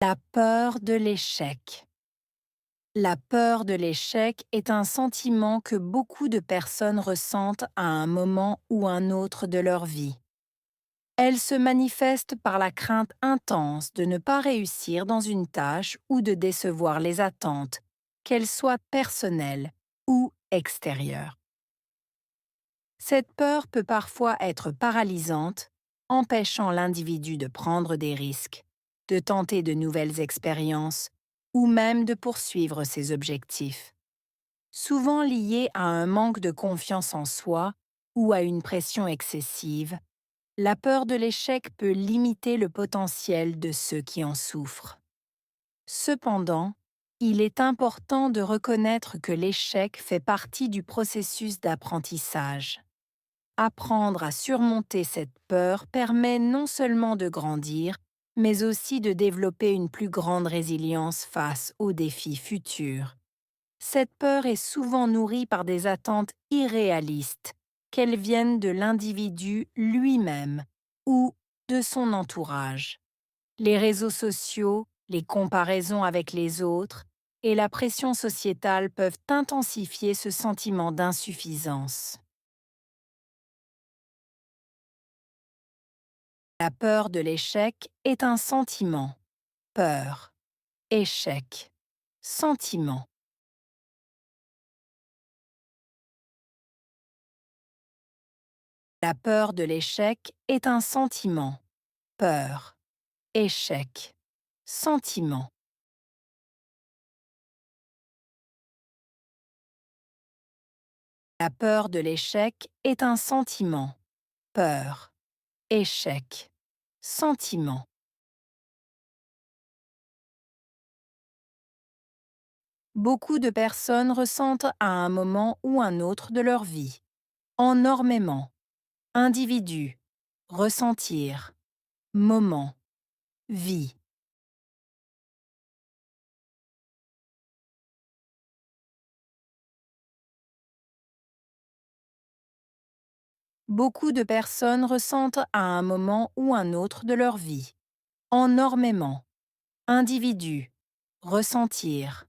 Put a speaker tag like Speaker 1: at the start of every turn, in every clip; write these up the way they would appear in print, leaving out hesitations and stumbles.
Speaker 1: La peur de l'échec. La peur de l'échec est un sentiment que beaucoup de personnes ressentent à un moment ou un autre de leur vie. Elle se manifeste par la crainte intense de ne pas réussir dans une tâche ou de décevoir les attentes, qu'elles soient personnelles ou extérieures. Cette peur peut parfois être paralysante, empêchant l'individu de prendre des risques, de tenter de nouvelles expériences ou même de poursuivre ses objectifs. Souvent liée à un manque de confiance en soi ou à une pression excessive, la peur de l'échec peut limiter le potentiel de ceux qui en souffrent. Cependant, il est important de reconnaître que l'échec fait partie du processus d'apprentissage. Apprendre à surmonter cette peur permet non seulement de grandir, mais aussi de développer une plus grande résilience face aux défis futurs. Cette peur est souvent nourrie par des attentes irréalistes, qu'elles viennent de l'individu lui-même ou de son entourage. Les réseaux sociaux, les comparaisons avec les autres et la pression sociétale peuvent intensifier ce sentiment d'insuffisance. La peur de l'échec est un sentiment. Peur, échec, sentiment. La peur de l'échec est un sentiment. Peur, échec, sentiment. La peur de l'échec est un sentiment. Peur, échec, sentiment. Beaucoup de personnes ressentent à un moment ou un autre de leur vie. Enormément. Individu. Ressentir. Moment. Vie. Beaucoup de personnes ressentent à un moment ou un autre de leur vie. Enormément. Individu. Ressentir.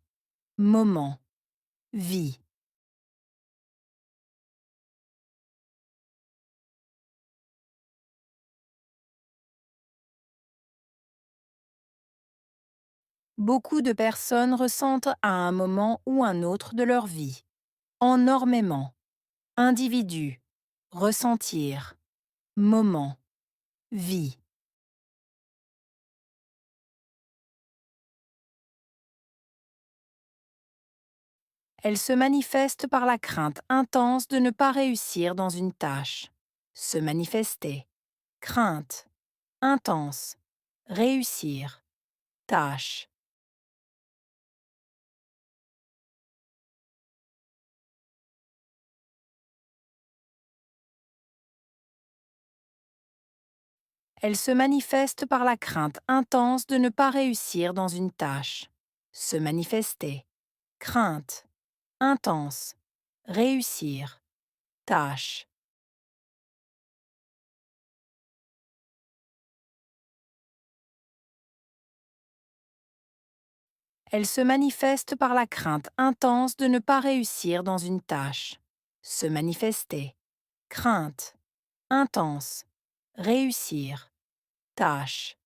Speaker 1: Moment. Vie. Beaucoup de personnes ressentent à un moment ou un autre de leur vie. Enormément. Individu. Ressentir. Moment. Vie. Elle se manifeste par la crainte intense de ne pas réussir dans une tâche. Se manifester. Crainte. Intense. Réussir. Tâche. Elle se manifeste par la crainte intense de ne pas réussir dans une tâche. Se manifester. Crainte. Intense. Réussir. Tâche. Elle se manifeste par la crainte intense de ne pas réussir dans une tâche. Se manifester. Crainte. Intense. Réussir. Tâche.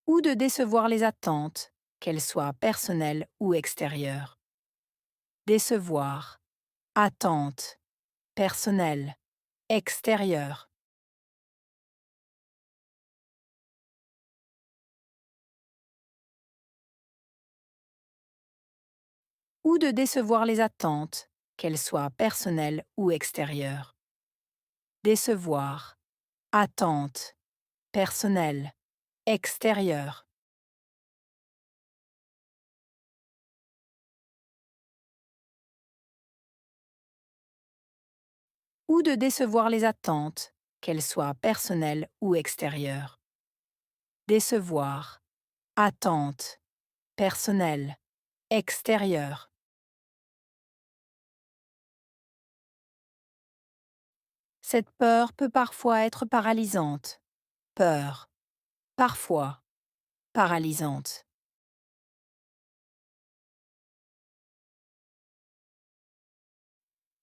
Speaker 1: Ou de décevoir les attentes, qu'elles soient personnelles ou extérieures. Décevoir. Attente. Personnelle. Extérieure. Ou de décevoir les attentes, qu'elles soient personnelles ou extérieures. Décevoir. Attente. Personnelle. Extérieure. Ou de décevoir les attentes, qu'elles soient personnelles ou extérieures. Décevoir. Attente. Personnelle. Extérieure. Cette peur peut parfois être paralysante. Peur. Parfois. Paralysante.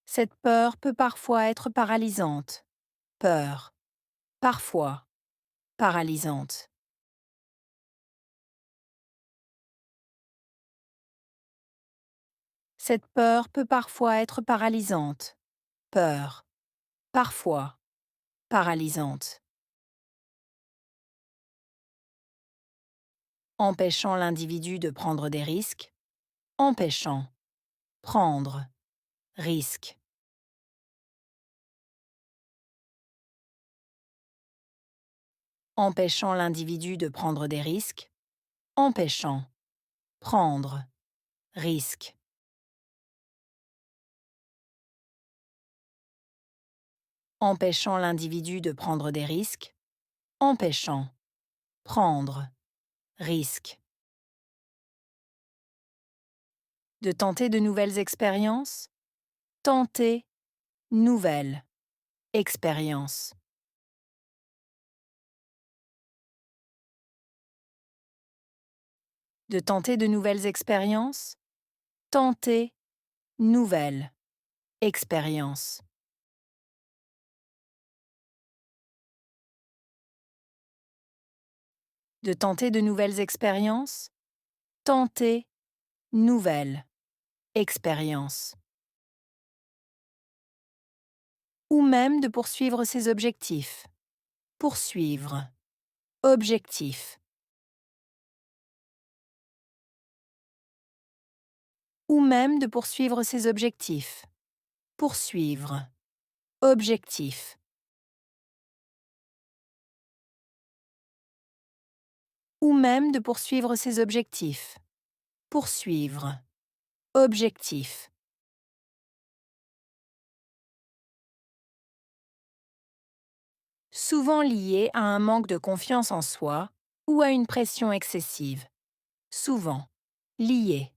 Speaker 1: Cette peur peut parfois être paralysante. Peur. Parfois. Paralysante. Cette peur peut parfois être paralysante. Peur. Parfois. Paralysante. Empêchant l'individu de prendre des risques. Empêchant. Prendre. Risque. Empêchant l'individu de prendre des risques. Empêchant. Prendre. Risque. Empêchant l'individu de prendre des risques. Empêchant. Prendre. Risque. De tenter de nouvelles expériences. Tenter. Nouvelle. Expérience. De tenter de nouvelles expériences. Tenter. Nouvelle. Expérience. De tenter de nouvelles expériences. Tenter. Nouvelle. Expérience. Ou même de poursuivre ses objectifs. Poursuivre. Objectif. Ou même de poursuivre ses objectifs. Poursuivre. Objectif. Ou même de poursuivre ses objectifs. Poursuivre. Objectif. Souvent lié à un manque de confiance en soi ou à une pression excessive. Souvent. Lié.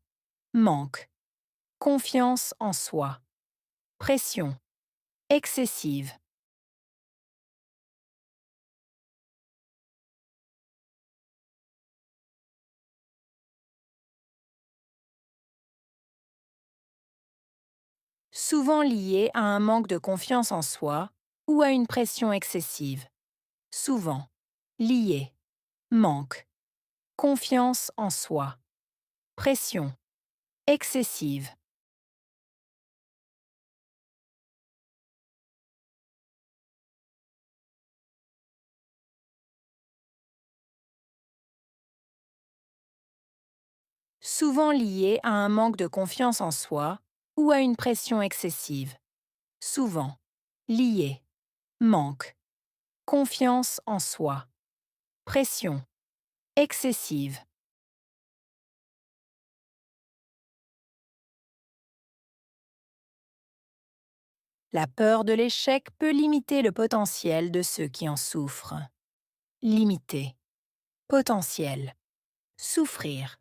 Speaker 1: Manque. Confiance en soi. Pression. Excessive. Souvent lié à un manque de confiance en soi ou à une pression excessive. Souvent. Lié. Manque. Confiance en soi. Pression. Excessive. Souvent lié à un manque de confiance en soi ou à une pression excessive. Souvent. Lié. Manque. Confiance en soi. Pression. Excessive. La peur de l'échec peut limiter le potentiel de ceux qui en souffrent. Limiter. Potentiel. Souffrir.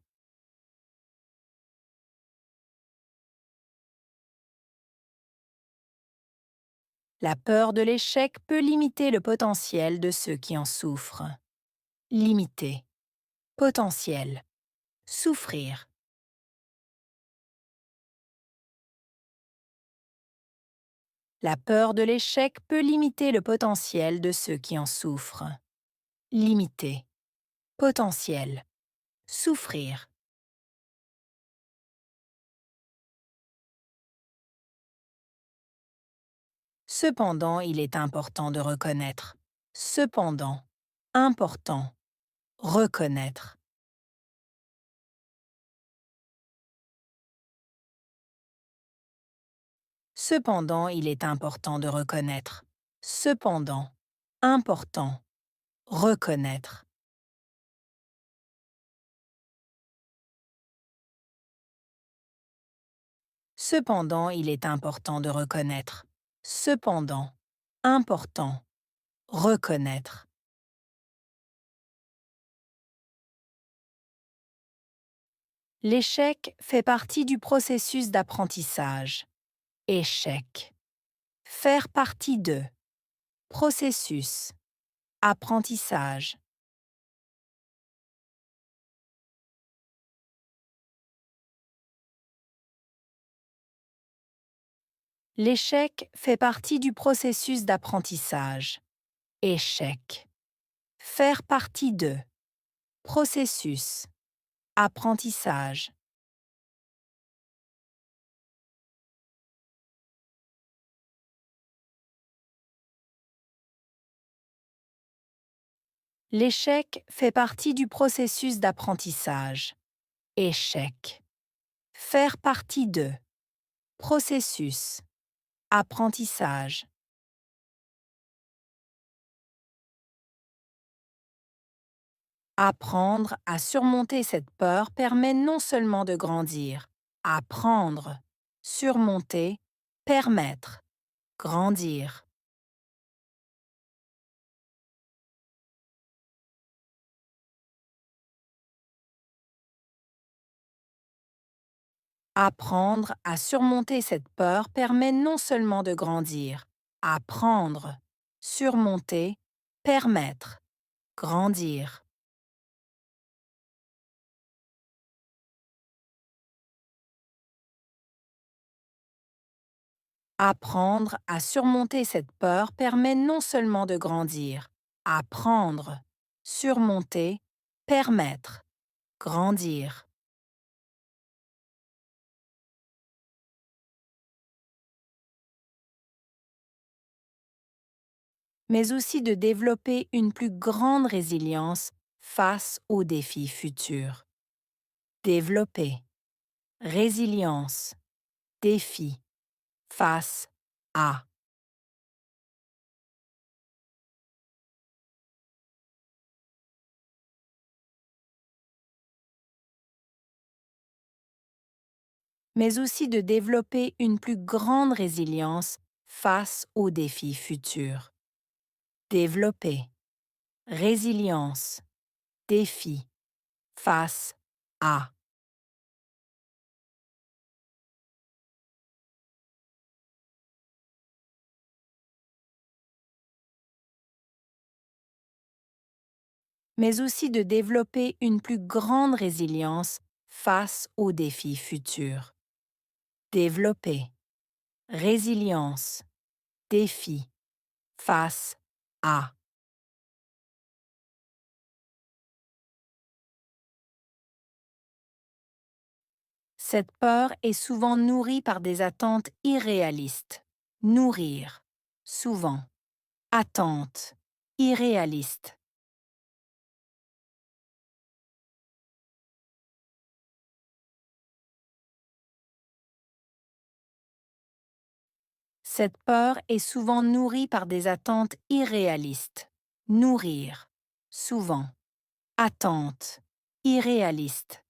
Speaker 1: La peur de l'échec peut limiter le potentiel de ceux qui en souffrent. Limiter. Potentiel. Souffrir. La peur de l'échec peut limiter le potentiel de ceux qui en souffrent. Limiter. Potentiel. Souffrir. Cependant, il est important de reconnaître. Cependant. Important. Reconnaître. Cependant, il est important de reconnaître. Cependant. Important. Reconnaître. Cependant, il est important de reconnaître. Cependant. Important. Reconnaître. L'échec fait partie du processus d'apprentissage. Échec. Faire partie de. processus, apprentissage. L'échec fait partie du processus d'apprentissage. Échec. Faire partie de. Processus. Apprentissage. L'échec fait partie du processus d'apprentissage. Échec. Faire partie de. Processus. Apprentissage. Apprendre à surmonter cette peur permet non seulement de grandir. Apprendre. Surmonter. Permettre. Grandir. Apprendre à surmonter cette peur permet non seulement de grandir. Apprendre. Surmonter. Permettre. Grandir. Apprendre à surmonter cette peur permet non seulement de grandir. Apprendre. Surmonter. Permettre. Grandir. Mais aussi de développer une plus grande résilience face aux défis futurs. Développer. Résilience. Défi. Face à. Mais aussi de développer une plus grande résilience face aux défis futurs. Développer. Résilience. Défi. Face à. Mais aussi de développer une plus grande résilience face aux défis futurs. Développer. Résilience. Défi. Face à. Cette peur est souvent nourrie par des attentes irréalistes. Nourrir. Souvent. Attente. Irréaliste. Cette peur est souvent nourrie par des attentes irréalistes. Nourrir. Souvent. Attente. Irréaliste.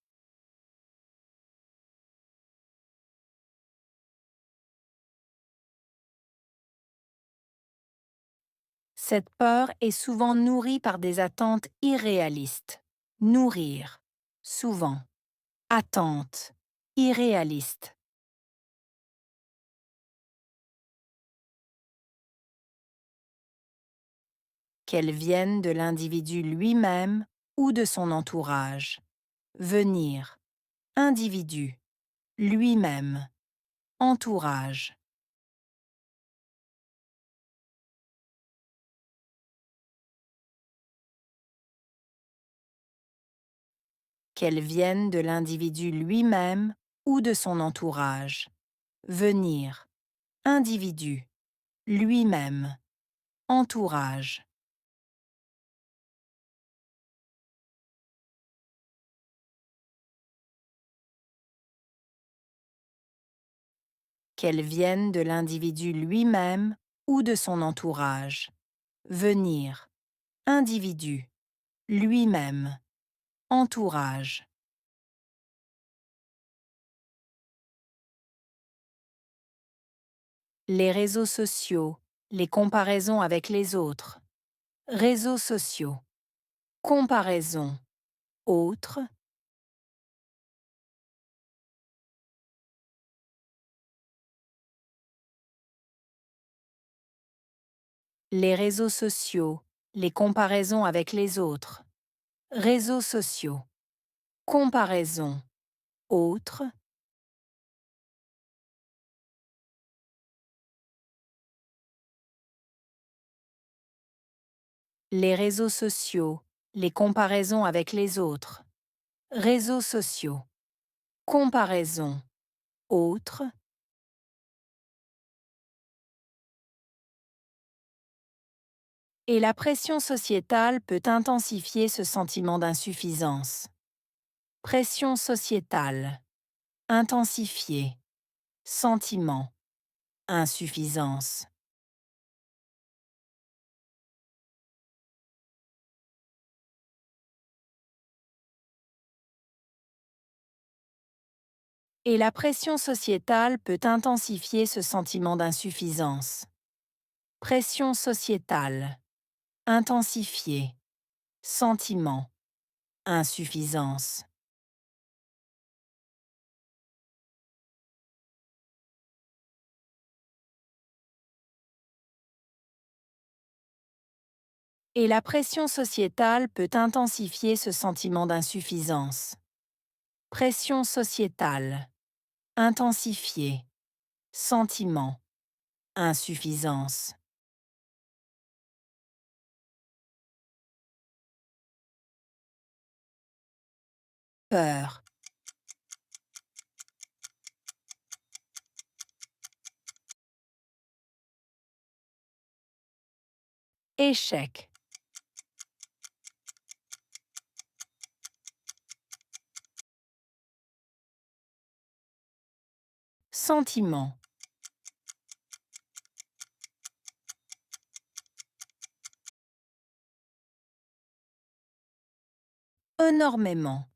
Speaker 1: Cette peur est souvent nourrie par des attentes irréalistes. Nourrir. Souvent. Attente. Irréaliste. Qu'elles viennent de l'individu lui-même ou de son entourage. Venir. Individu. Lui-même. Entourage. Qu'elles viennent de l'individu lui-même ou de son entourage. Venir. Individu. Lui-même. Entourage. Qu'elles viennent de l'individu lui-même ou de son entourage. Venir. Individu. Lui-même. Entourage. Les réseaux sociaux, les comparaisons avec les autres. Réseaux sociaux. Comparaison. Autres. les réseaux sociaux, les comparaisons avec les autres. Réseaux sociaux, comparaison, autres. Les réseaux sociaux, les comparaisons avec les autres. Réseaux sociaux, comparaison, autres. Et la pression sociétale peut intensifier ce sentiment d'insuffisance. Pression sociétale, intensifier, sentiment, insuffisance. Et la pression sociétale peut intensifier ce sentiment d'insuffisance. Pression sociétale, intensifier, sentiment, insuffisance. Et la pression sociétale peut intensifier ce sentiment d'insuffisance. Pression sociétale, intensifier, sentiment, insuffisance. Peur, échec, sentiment, énormément,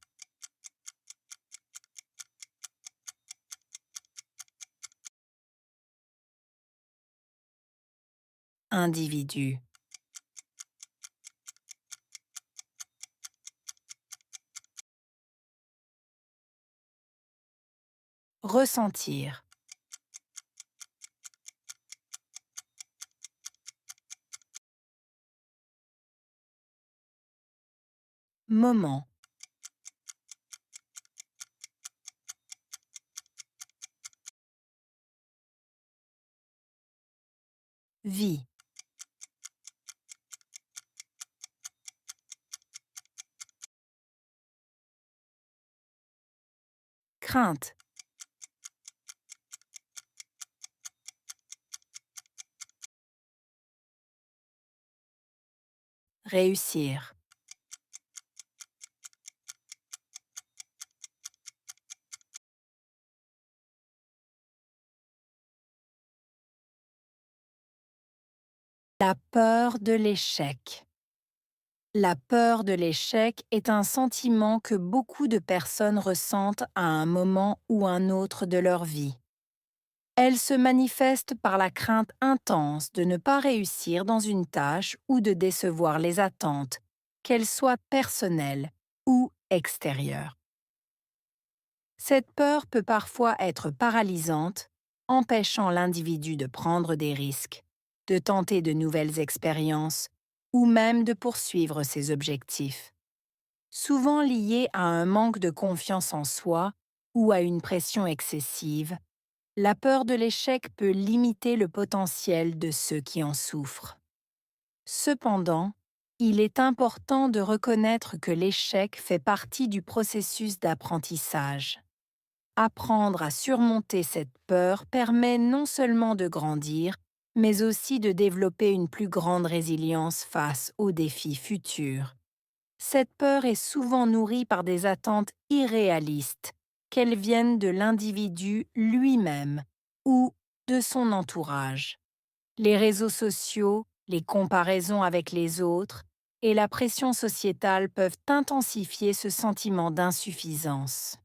Speaker 1: individu, ressentir, moment, vie, crainte, réussir, la peur de l'échec. La peur de l'échec est un sentiment que beaucoup de personnes ressentent à un moment ou un autre de leur vie. Elle se manifeste par la crainte intense de ne pas réussir dans une tâche ou de décevoir les attentes, qu'elles soient personnelles ou extérieures. Cette peur peut parfois être paralysante, empêchant l'individu de prendre des risques, de tenter de nouvelles expériences ou même de poursuivre ses objectifs. Souvent liée à un manque de confiance en soi ou à une pression excessive, la peur de l'échec peut limiter le potentiel de ceux qui en souffrent. Cependant, il est important de reconnaître que l'échec fait partie du processus d'apprentissage. Apprendre à surmonter cette peur permet non seulement de grandir, mais aussi de développer une plus grande résilience face aux défis futurs. Cette peur est souvent nourrie par des attentes irréalistes, qu'elles viennent de l'individu lui-même ou de son entourage. Les réseaux sociaux, les comparaisons avec les autres et la pression sociétale peuvent intensifier ce sentiment d'insuffisance.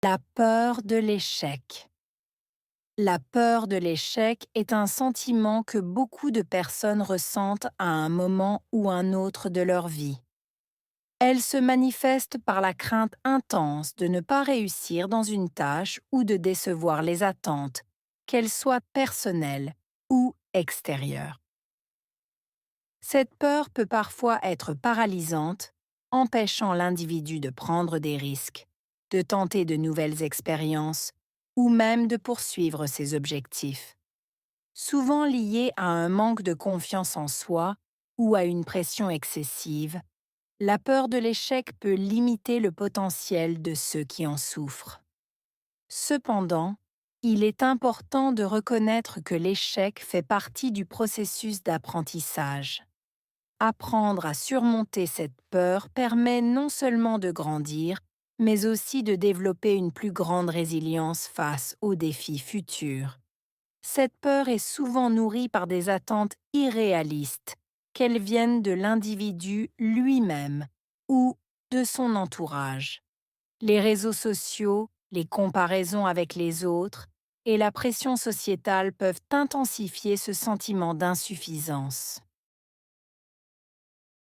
Speaker 1: La peur de l'échec. La peur de l'échec est un sentiment que beaucoup de personnes ressentent à un moment ou un autre de leur vie. Elle se manifeste par la crainte intense de ne pas réussir dans une tâche ou de décevoir les attentes, qu'elles soient personnelles ou extérieures. Cette peur peut parfois être paralysante, empêchant l'individu de prendre des risques, de tenter de nouvelles expériences ou même de poursuivre ses objectifs. Souvent liée à un manque de confiance en soi ou à une pression excessive, la peur de l'échec peut limiter le potentiel de ceux qui en souffrent. Cependant, il est important de reconnaître que l'échec fait partie du processus d'apprentissage. Apprendre à surmonter cette peur permet non seulement de grandir, mais aussi de développer une plus grande résilience face aux défis futurs. Cette peur est souvent nourrie par des attentes irréalistes, qu'elles viennent de l'individu lui-même ou de son entourage. Les réseaux sociaux, les comparaisons avec les autres et la pression sociétale peuvent intensifier ce sentiment d'insuffisance.